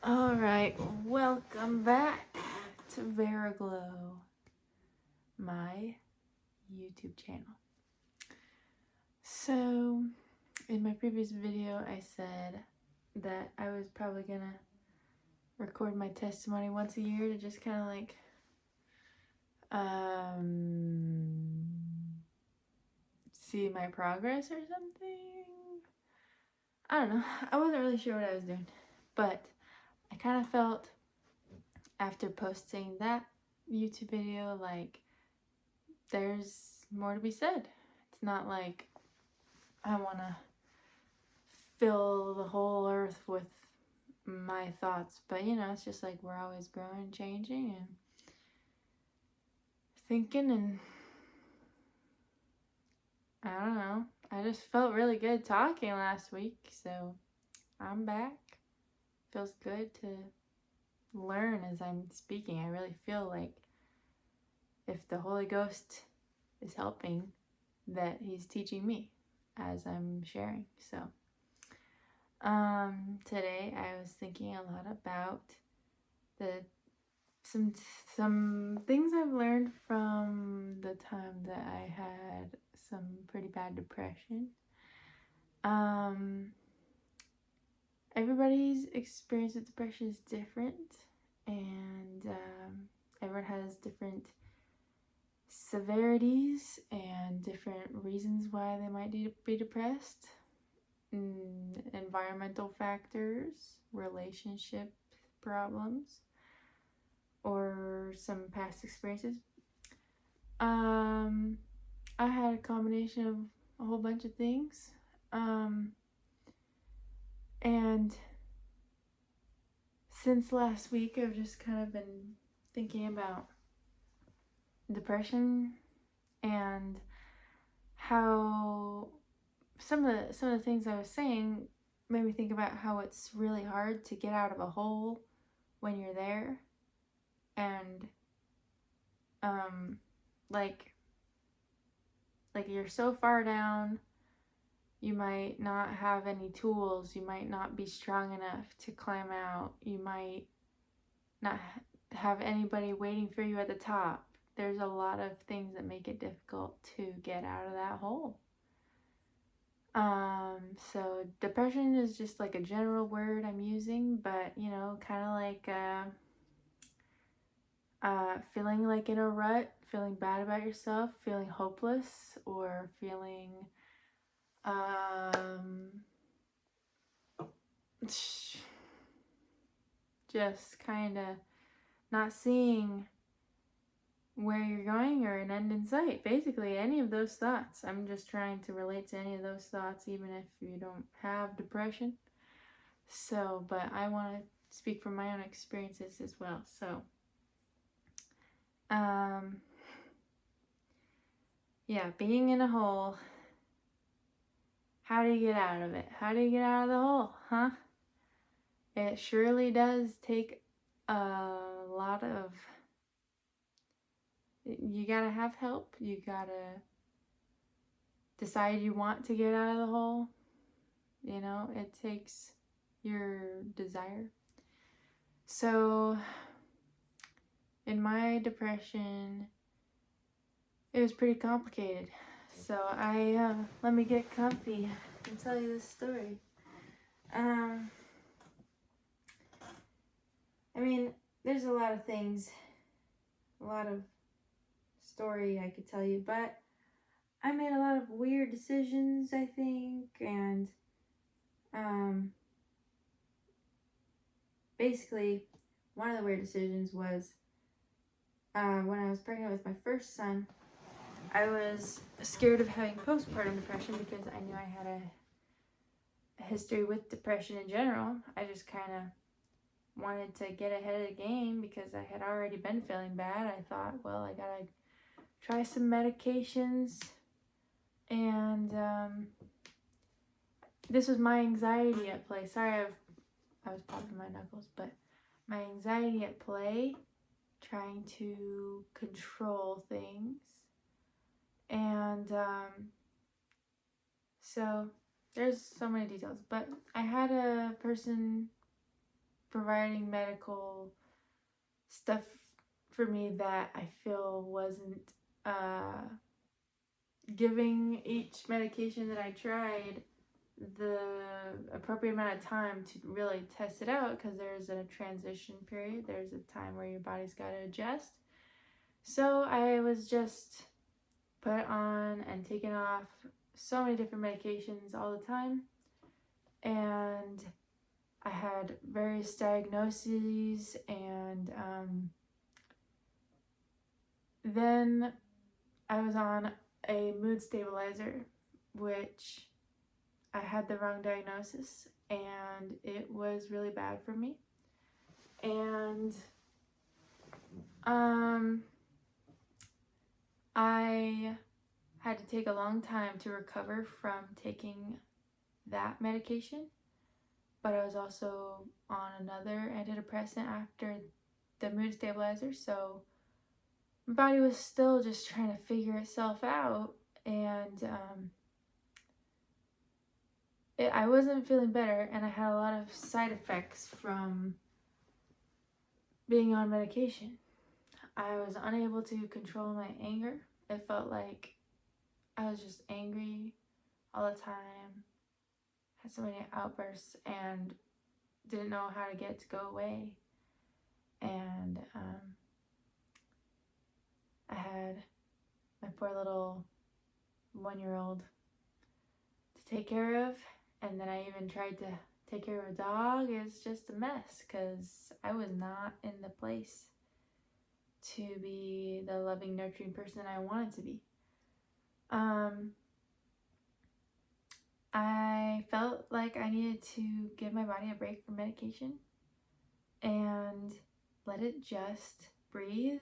Alright, welcome back to Veriglow, my YouTube channel. So, in my previous video, I said that I was probably gonna record my testimony once a year to just kind of like, see my progress or something. I don't know. I wasn't really sure what I was doing, but I kind of felt after posting that YouTube video like there's more to be said. It's not like I want to fill the whole earth with my thoughts, but it's just like we're always growing and changing and thinking, and I don't know. I just felt really good talking last week, so I'm back. Feels good to learn as I'm speaking. I really feel like if the Holy Ghost is helping, that he's teaching me as I'm sharing. So today I was thinking a lot about some things I've learned from the time that I had some pretty bad depression. Everybody's experience with depression is different, and everyone has different severities and different reasons why they might be depressed. Environmental factors, relationship problems, or some past experiences. I had a combination of a whole bunch of things. And since last week, I've just kind of been thinking about depression and how some of the things I was saying made me think about how it's really hard to get out of a hole when you're there, and like you're so far down, you might not have any tools, you might not be strong enough to climb out, you might not have anybody waiting for you at the top. There's a lot of things that make it difficult to get out of that hole. So depression is just like a general word I'm using, but kind of like feeling like in a rut, feeling bad about yourself, feeling hopeless, or feeling just kind of not seeing where you're going or an end in sight. Basically, any of those thoughts. I'm just trying to relate to any of those thoughts, even if you don't have depression. So, but I want to speak from my own experiences as well. So, yeah, being in a hole. How do you get out of it? How do you get out of the hole, huh? It surely does take a lot of... You gotta have help. You gotta decide you want to get out of the hole. It takes your desire. So, in my depression, it was pretty complicated. So let me get comfy and tell you this story. I mean, there's a lot of things, a lot of story I could tell you, but I made a lot of weird decisions, I think, and basically, one of the weird decisions was when I was pregnant with my first son. I was scared of having postpartum depression because I knew I had a history with depression in general. I just kind of wanted to get ahead of the game because I had already been feeling bad. I thought, well, I gotta try some medications, and this was my anxiety at play. Sorry, I was popping my knuckles, but my anxiety at play, trying to control things. And so there's so many details, but I had a person providing medical stuff for me that I feel wasn't giving each medication that I tried the appropriate amount of time to really test it out, because there's a transition period. There's a time where your body's got to adjust. So I was just put on and taken off so many different medications all the time, and I had various diagnoses, and then I was on a mood stabilizer, which I had the wrong diagnosis, and it was really bad for me. And I had to take a long time to recover from taking that medication, but I was also on another antidepressant after the mood stabilizer, so my body was still just trying to figure itself out, and I wasn't feeling better, and I had a lot of side effects from being on medication. I was unable to control my anger. It felt like I was just angry all the time, had so many outbursts, and didn't know how to get it to go away. And I had my poor little 1-year-old to take care of, and then I even tried to take care of a dog. It was just a mess because I was not in the place to be the loving, nurturing person I wanted to be. I felt like I needed to give my body a break from medication and let it just breathe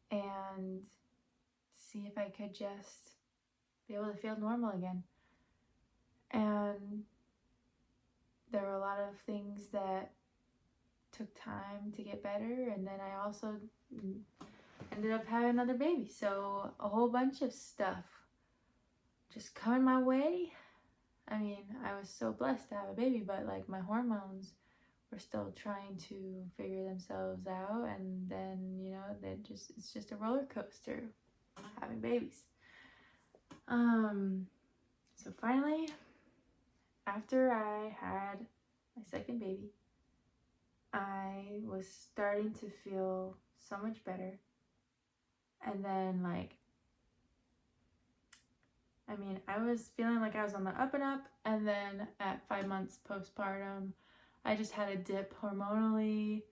and see if I could just be able to feel normal again. And there were a lot of things that took time to get better, and then I also ended up having another baby, so a whole bunch of stuff just coming my way. I mean, I was so blessed to have a baby, but like my hormones were still trying to figure themselves out, and then it's just a roller coaster having babies. So finally, after I had my second baby, I was starting to feel so much better. And then I was feeling like I was on the up and up, and then at 5 months postpartum, I just had a dip hormonally.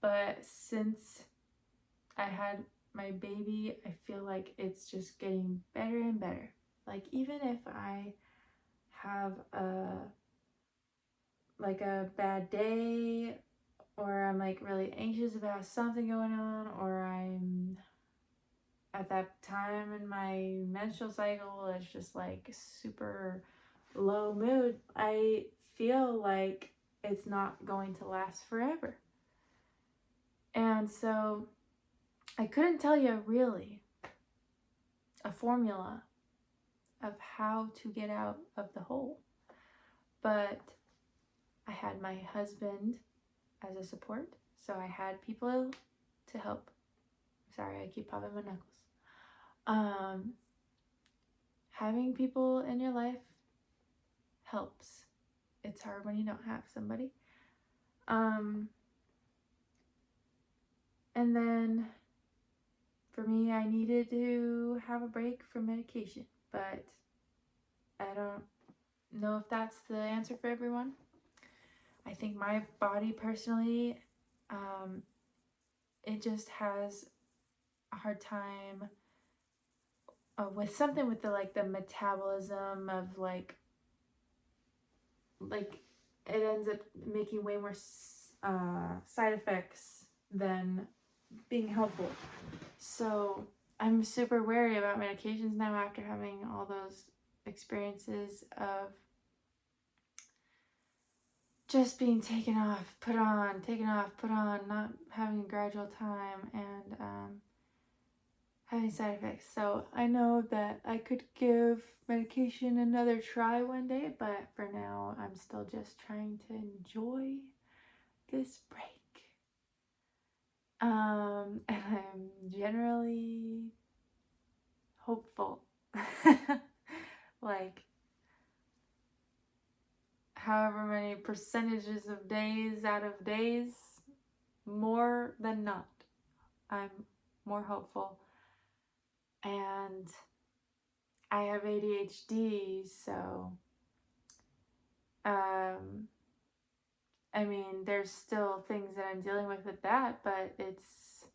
But since I had my baby, I feel like it's just getting better and better. Like, even if I have a bad day, or I'm like really anxious about something going on, or I'm at that time in my menstrual cycle, it's just like super low mood, I feel like it's not going to last forever. And so I couldn't tell you really a formula of how to get out of the hole, but I had my husband as a support, so I had people to help. Sorry, I keep popping my knuckles. Having people in your life helps. It's hard when you don't have somebody. And then for me, I needed to have a break from medication, but I don't know if that's the answer for everyone. I think my body personally, it just has a hard time with something with the metabolism of it ends up making way more side effects than being helpful. So I'm super wary about medications now after having all those experiences of just being taken off, put on, taken off, put on, not having a gradual time, and having side effects. So I know that I could give medication another try one day, but for now I'm still just trying to enjoy this break. And I'm generally hopeful. Like, however many percentages of days out of days, more than not, I'm more hopeful. And I have ADHD, so I mean, there's still things that I'm dealing with that, but it's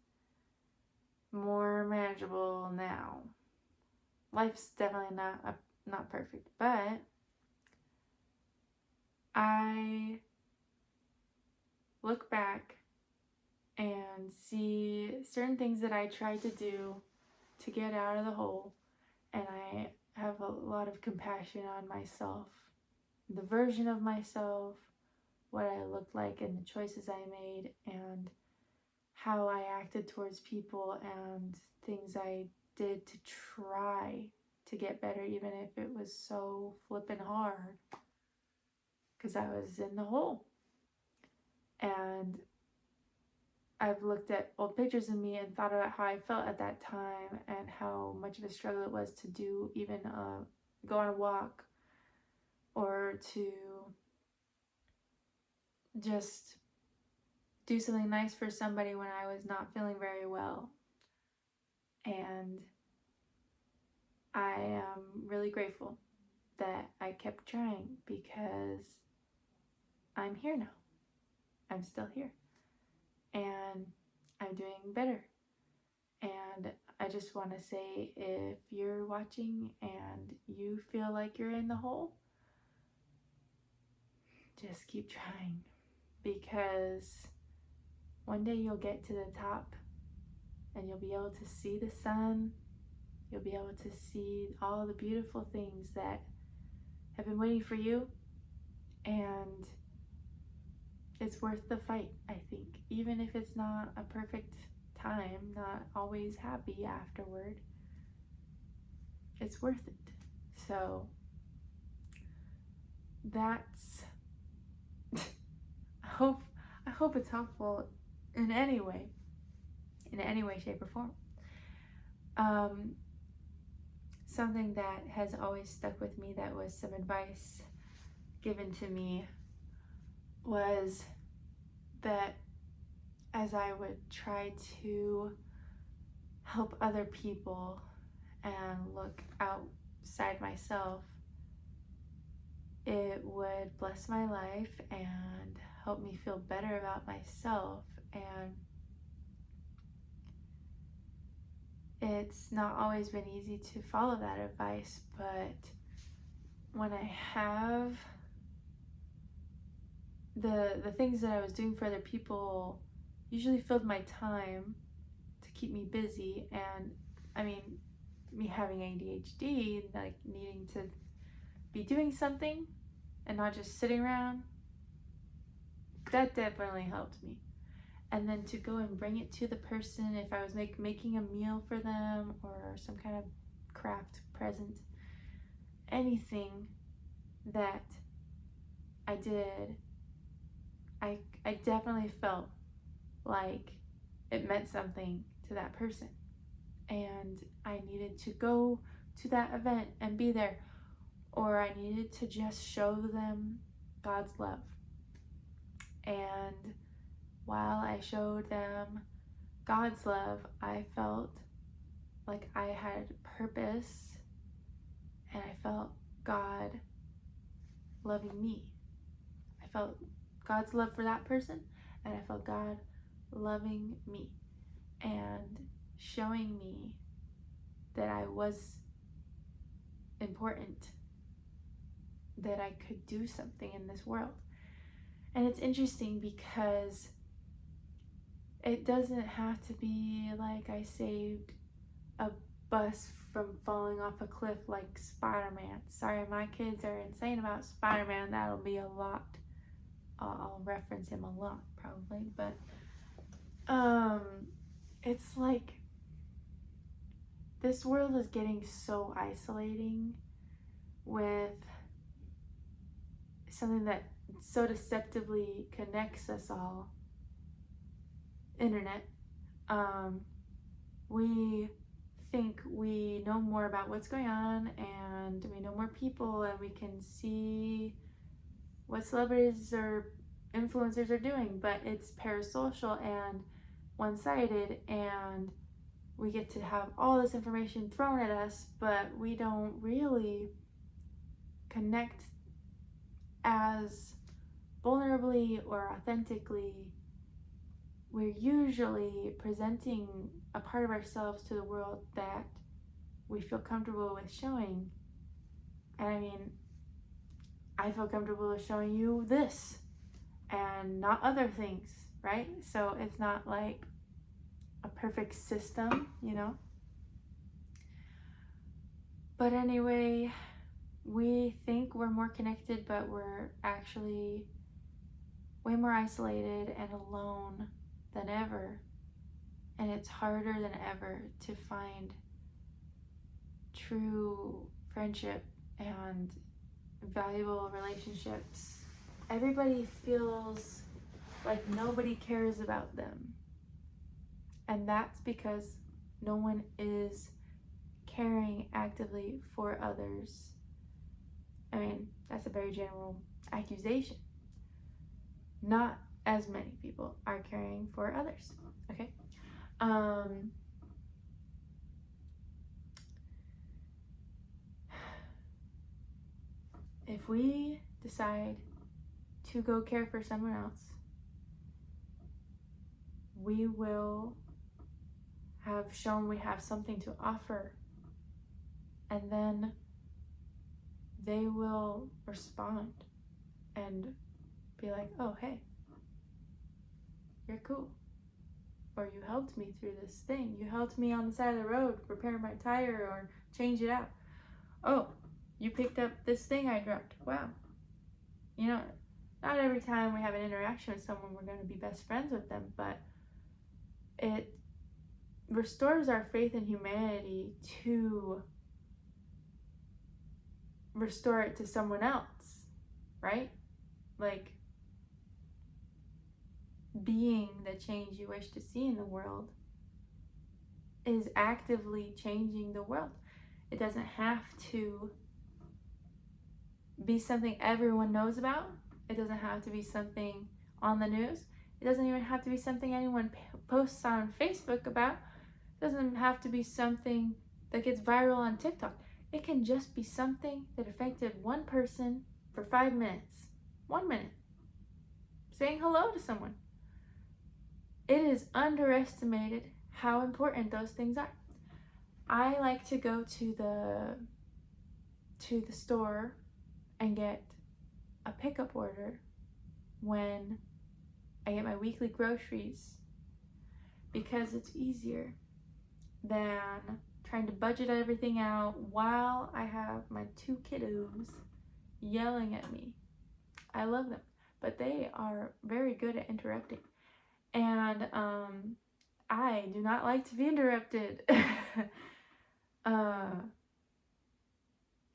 more manageable now. Life's definitely not perfect, but I look back and see certain things that I tried to do to get out of the hole, and I have a lot of compassion on myself, the version of myself, what I looked like, and the choices I made, and how I acted towards people, and things I did to try to get better, even if it was so flippin' hard, because I was in the hole. And I've looked at old pictures of me and thought about how I felt at that time and how much of a struggle it was to do even go on a walk or to just do something nice for somebody when I was not feeling very well. And I am really grateful that I kept trying, because I'm here now. I'm still here. And I'm doing better. And I just want to say, if you're watching and you feel like you're in the hole, just keep trying, because one day you'll get to the top and you'll be able to see the sun. You'll be able to see all the beautiful things that have been waiting for you, and it's worth the fight, I think. Even if it's not a perfect time, not always happy afterward, it's worth it. So that's I hope it's helpful in any way, shape, or form. Something that has always stuck with me, that was some advice given to me, was that as I would try to help other people and look outside myself, it would bless my life and help me feel better about myself. And it's not always been easy to follow that advice, but when I have the things that I was doing for other people usually filled my time to keep me busy. And I mean, me having ADHD, like needing to be doing something and not just sitting around, that definitely helped me. And then to go and bring it to the person, if I was making a meal for them or some kind of craft present, anything that I did, I definitely felt like it meant something to that person, and I needed to go to that event and be there, or I needed to just show them God's love. And while I showed them God's love, I felt like I had purpose, and I felt God loving me. I felt God's love for that person, and I felt God loving me and showing me that I was important, that I could do something in this world. And it's interesting because it doesn't have to be like I saved a bus from falling off a cliff like Spider-Man. Sorry, my kids are insane about Spider-Man. That'll be a lot. I'll reference him a lot probably, but it's like this world is getting so isolating with something that so deceptively connects us all, internet, we think we know more about what's going on, and we know more people, and we can see what celebrities or influencers are doing, but it's parasocial and one-sided, and we get to have all this information thrown at us, but we don't really connect as vulnerably or authentically. We're usually presenting a part of ourselves to the world that we feel comfortable with showing. And I mean, I feel comfortable with showing you this and not other things, right? So it's not like a perfect system, you know? But anyway, we think we're more connected, but we're actually way more isolated and alone than ever. And it's harder than ever to find true friendship and valuable relationships. Everybody feels like nobody cares about them. And that's because no one is caring actively for others. I mean, that's a very general accusation. Not as many people are caring for others, okay? If we decide to go care for someone else, we will have shown we have something to offer, and then they will respond and be like, oh, hey, you're cool. Or you helped me through this thing. You helped me on the side of the road repair my tire or change it out. Oh, you picked up this thing I dropped. Wow. You know, not every time we have an interaction with someone we're going to be best friends with them, but it restores our faith in humanity to restore it to someone else, right? Like, being the change you wish to see in the world is actively changing the world. It doesn't have to be something everyone knows about. It doesn't have to be something on the news. It doesn't even have to be something anyone posts on Facebook about. It doesn't have to be something that gets viral on TikTok. It can just be something that affected one person for 5 minutes. 1 minute. Saying hello to someone. It is underestimated how important those things are. I like to go to the store and get a pickup order when I get my weekly groceries, because it's easier than trying to budget everything out while I have my 2 kiddos yelling at me. I love them, but they are very good at interrupting. And I do not like to be interrupted.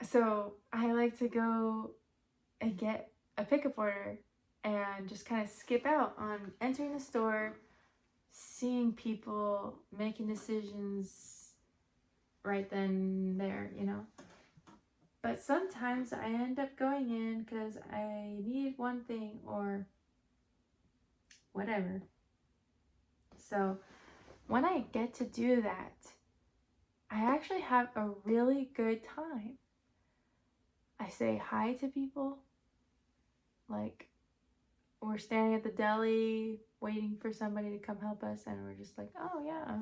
So I like to go and get a pickup order and just kind of skip out on entering the store, seeing people making decisions right then and there, you know. But sometimes I end up going in because I need one thing or whatever. So when I get to do that, I actually have a really good time. I say hi to people, like we're standing at the deli waiting for somebody to come help us, and we're just like, oh yeah,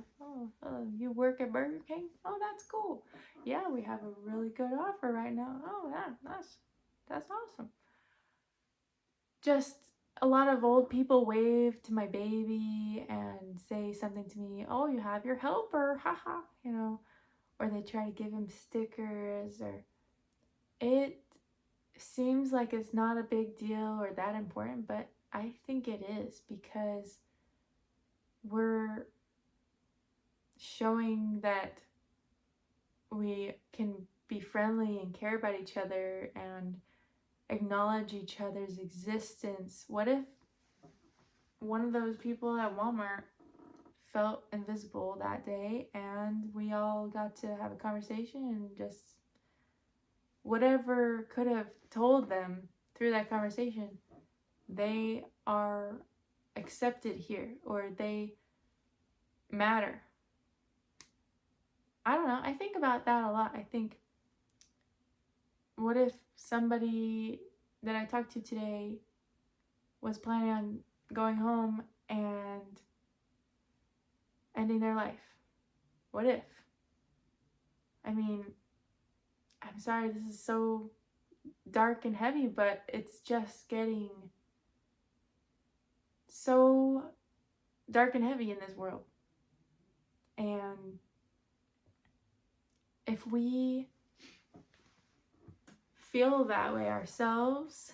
you work at Burger King? Oh, that's cool. Yeah, we have a really good offer right now. Oh yeah, that's awesome. Just a lot of old people wave to my baby and say something to me. Oh, you have your helper, haha, you know, or they try to give him stickers, or it seems like it's not a big deal or that important, but I think it is, because we're showing that we can be friendly and care about each other and acknowledge each other's existence? What if one of those people at Walmart felt invisible that day and we all got to have a conversation and just whatever could have told them through that conversation, they are accepted here, or they matter. I don't know. I think about that a lot. I think, what if somebody that I talked to today was planning on going home and ending their life? What if? I mean, I'm sorry, this is so dark and heavy, but it's just getting so dark and heavy in this world. And if we feel that way ourselves,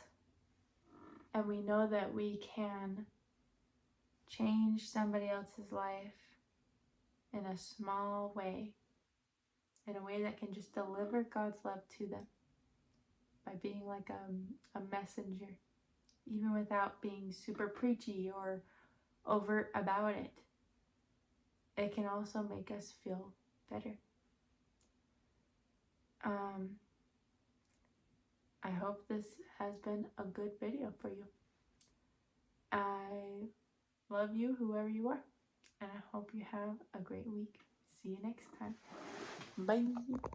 and we know that we can change somebody else's life in a small way, in a way that can just deliver God's love to them by being like a messenger, even without being super preachy or overt about it, it can also make us feel better. I hope this has been a good video for you. I love you, whoever you are, and I hope you have a great week. See you next time. Bye.